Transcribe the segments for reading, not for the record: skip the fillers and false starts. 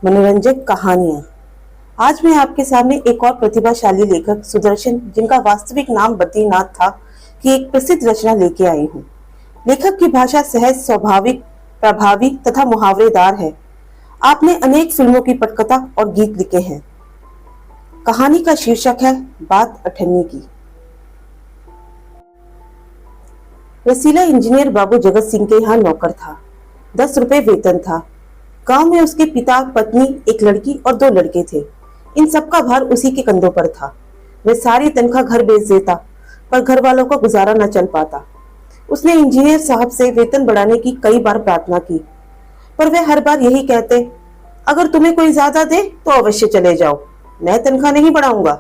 मनोरंजक कहानियां। आज मैं आपके सामने एक और प्रतिभाशाली लेखक सुदर्शन, जिनका वास्तविक नाम बद्रीनाथ था, की एक प्रसिद्ध रचना लेके आई हूँ। लेखक की भाषा सहज, स्वाभाविक, प्रभावी तथा मुहावरेदार है। आपने अनेक फिल्मों की पटकथा और गीत लिखे हैं। कहानी का शीर्षक है बात अठन्नी की। रसीला इंजीनियर बाबू जगत सिंह के यहाँ नौकर था। 10 रुपए वेतन था। गांव में उसके पिता, पत्नी, एक लड़की और 2 लड़के थे। इन सबका भार उसी के कंधों पर था। वह सारी तनख्वाह घर बेच देता, पर घर वालों का गुजारा न चल पाता। उसने इंजीनियर साहब से वेतन बढ़ाने की कई बार प्रार्थना की, पर वे हर बार यही कहते, अगर तुम्हें कोई ज्यादा दे तो अवश्य चले जाओ, मैं तनख्वाह नहीं बढ़ाऊंगा।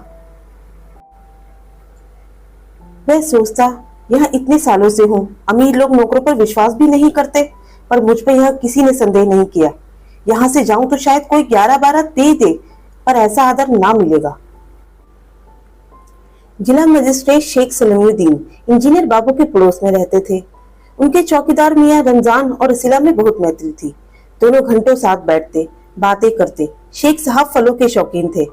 वह सोचता, यहाँ इतने सालों से हूँ, अमीर लोग नौकरों पर विश्वास भी नहीं करते, पर मुझ पर यहाँ किसी ने संदेह नहीं किया। यहाँ से जाऊं तो शायद कोई 11-12 दे, पर ऐसा आदर ना मिलेगा। जिला मजिस्ट्रेट शेख सलीमुद्दीन इंजीनियर बाबू के पड़ोस में रहते थे। उनके चौकीदार मियां रमजान और रसीला में बहुत मैत्री थी। दोनों घंटों साथ बैठते, बातें करते। शेख साहब फलों के शौकीन थे।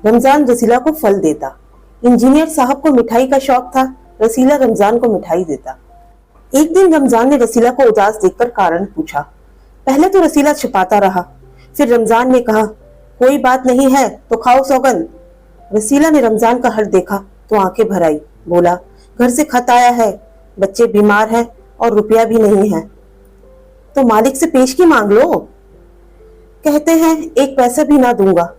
रमजान रसीला को फल देता। इंजीनियर साहब को मिठाई का शौक था। रसीला रमजान को मिठाई देता। एक दिन रमजान ने रसीला को उदास देखकर कारण पूछा। पहले तो रसीला छिपाता रहा, फिर रमजान ने कहा, कोई बात नहीं है तो खाओ सौगंध। रसीला ने रमजान का हट देखा तो आंखें भर आई। बोला, घर से खत आया है, बच्चे बीमार हैं और रुपया भी नहीं है, तो मालिक से पेशगी मांग लो। कहते हैं 1 पैसा भी ना दूंगा।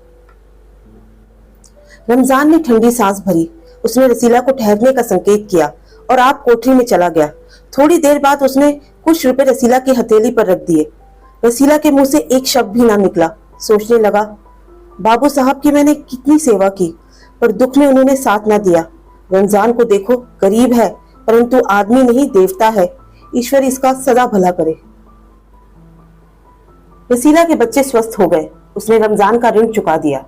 रमजान ने ठंडी सांस भरी। उसने रसीला को ठहरने का संकेत किया और आप कोठरी में चला गया। थोड़ी देर बाद उसने कुछ रुपए रसीला की हथेली पर रख दिए। रसीला के मुंह से एक शब्द भी ना निकला। सोचने लगा, बाबू साहब की मैंने कितनी सेवा की, पर दुख में उन्होंने साथ ना दिया। रमजान को देखो, गरीब है, परंतु आदमी नहीं देवता है। ईश्वर इसका सदा भला करे। रसीला के बच्चे स्वस्थ हो गए। उसने रमजान का ऋण चुका दिया।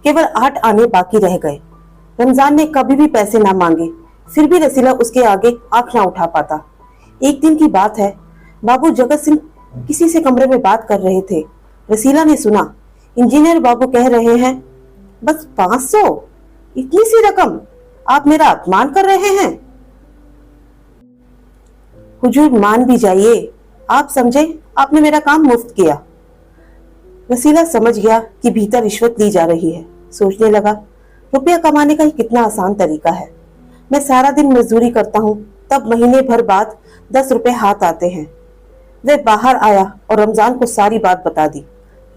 केवल 8 आने बाकी रह गए। रमजान ने कभी भी पैसे ना मांगे, फिर भी रसीला उसके आगे आंख ना उठा पाता। एक दिन की बात है, बाबू जगत सिंह किसी से कमरे में बात कर रहे थे। रसीला ने सुना, इंजीनियर बाबू कह रहे हैं, बस 500? इतनी सी रकम? आप मेरा अपमान कर रहे हैं। हुजूर मान भी जाइए, आप समझे आपने मेरा काम मुफ्त किया। रसीला समझ गया कि भीतर रिश्वत ली जा रही है। सोचने लगा, रुपया कमाने का ही कितना आसान तरीका है। मैं सारा दिन मजदूरी करता हूँ, तब महीने भर बाद 10 रुपए हाथ आते हैं। वह बाहर आया और रमजान को सारी बात बता दी।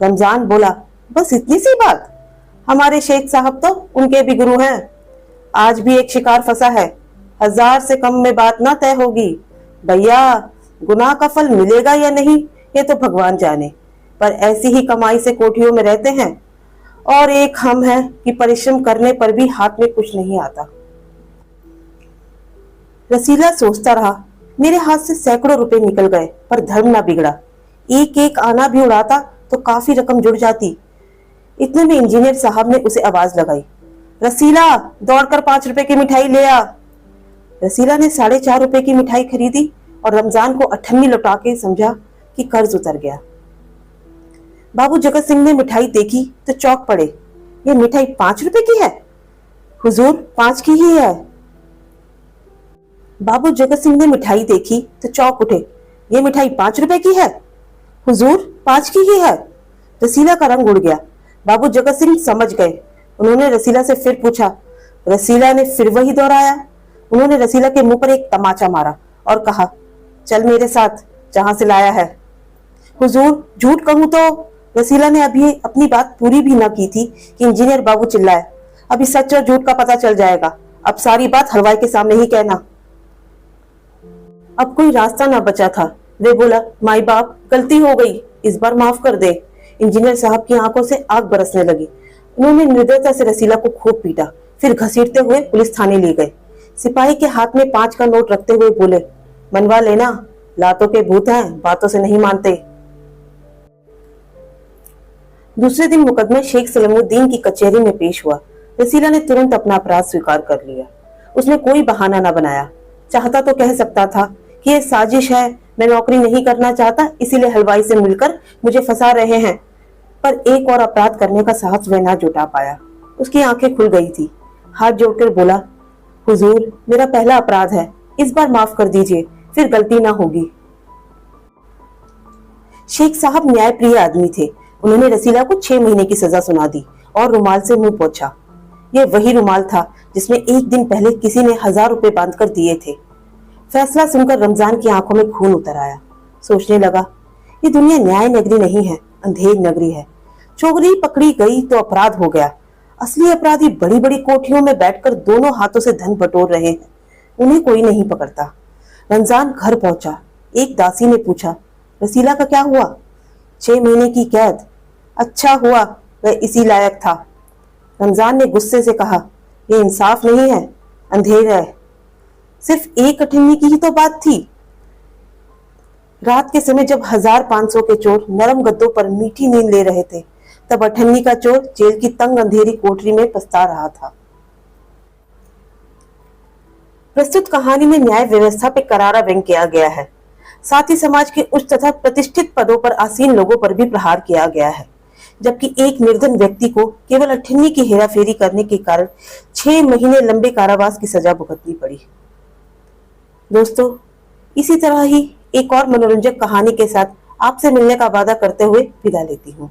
रमजान बोला, बस इतनी सी बात? हमारे शेख साहब तो उनके भी गुरु हैं। आज भी एक शिकार फंसा है, 1000 से कम में बात ना तय होगी। भैया, गुनाह का फल मिलेगा या नहीं ये तो भगवान जाने, पर ऐसी ही कमाई से कोठियों में रहते हैं। और एक हम हैं कि परिश्रम करने पर भी हाथ में कुछ नहीं आता। रसीला सोचता रहा, मेरे हाथ से सैकड़ों रुपए निकल गए, पर धर्म ना बिगड़ा। एक एक आना भी उड़ाता तो काफी रकम जुड़ जाती। इतने में इंजीनियर साहब ने उसे आवाज लगाई, रसीला, दौड़कर 5 रुपए की मिठाई ले आ। रसीला ने 4.5 रुपए की मिठाई खरीदी और रमजान को अठन्नी लौटा के समझा कि कर्ज उतर गया। बाबू जगत सिंह ने मिठाई देखी तो चौंक पड़े। ये मिठाई 5 रुपए की है? हुजूर, 5 की ही है। बाबू जगत सिंह ने मिठाई देखी तो चौंक उठे। ये मिठाई 5 रुपए की है? हुजूर, 5 की ही है। रसीला का रंग उड़ गया। बाबू जगत सिंह समझ गए। उन्होंने रसीला से फिर पूछा। रसीला ने फिर वही दोहराया। उन्होंने रसीला के मुंह पर एक तमाचा मारा और कहा, चल मेरे साथ, जहां से लाया है। हुजूर, झूठ कहूं तो? रसीला ने अभी अपनी बात पूरी भी न की थी कि इंजीनियर बाबू चिल्लाए, अभी सच और झूठ का पता चल जाएगा। अब सारी बात हलवाई के सामने ही कहना। अब कोई रास्ता ना बचा था। वे बोला, माई बाप, गलती हो गई, इस बार माफ कर दे। इंजीनियर साहब की आंखों से आग बरसने लगी। उन्होंने निर्दयता से रसीला को खूब पीटा, फिर घसीटते हुए पुलिस थाने ले गए। सिपाही के हाथ में 5 का नोट रखते हुए बोले, मनवा लेना, लातों के भूत हैं, बातों से नहीं मानते। दूसरे दिन मुकदमा शेख सलीमुद्दीन की कचहरी में पेश हुआ। रसीला ने तुरंत अपना अपराध स्वीकार कर लिया। उसने कोई बहाना न बनाया। चाहता तो कह सकता था कि ये साजिश है, मैं नौकरी नहीं करना चाहता, इसीलिए हलवाई से मिलकर मुझे फंसा रहे हैं, पर एक और अपराध करने का साहस वह ना जुटा पाया। उसकी आंखें खुल गई थी। हाथ जोड़कर बोला, हुजूर, मेरा पहला अपराध है, इस बार माफ कर दीजिए, फिर गलती ना होगी। शेख साहब न्यायप्रिय आदमी थे। उन्होंने रसीला को 6 महीने की सजा सुना दी और रुमाल से मुंह पोंछा। यह वही रुमाल था जिसमें एक दिन पहले किसी ने 1000 रुपए बांधकर दिए थे। फैसला सुनकर रमजान की आंखों में खून उतर आया। सोचने लगा, ये दुनिया न्याय नगरी नहीं है, अंधेर नगरी है। चोरी पकड़ी गई तो अपराध हो गया। असली अपराधी बड़ी बड़ी कोठरियों में बैठकर दोनों हाथों से धन बटोर रहे हैं। उन्हें कोई नहीं पकड़ता। रमजान घर पहुंचा। एक दासी ने पूछा, रसीला का क्या हुआ? 6 महीने की कैद। अच्छा हुआ वह इसी लायक था। रमजान ने गुस्से से कहा, यह इंसाफ नहीं है, अंधेर है। सिर्फ एक अठन्नी की ही तो बात थी। रात के समय जब 1500 के चोर नरम गद्दों पर मीठी नींद ले रहे थे, तब अठन्नी का चोर जेल की तंग अंधेरी कोठरी में पछता रहा था। प्रस्तुत कहानी में न्याय व्यवस्था पे करारा व्यंग किया गया है। साथ ही समाज के उच्च तथा प्रतिष्ठित पदों पर आसीन लोगों पर भी प्रहार किया गया है, जबकि एक निर्धन व्यक्ति को केवल अठन्नी की हेराफेरी करने के कारण 6 महीने लंबे कारावास की सजा भुगतनी पड़ी। दोस्तों, इसी तरह ही एक और मनोरंजक कहानी के साथ आपसे मिलने का वादा करते हुए विदा लेती हूँ।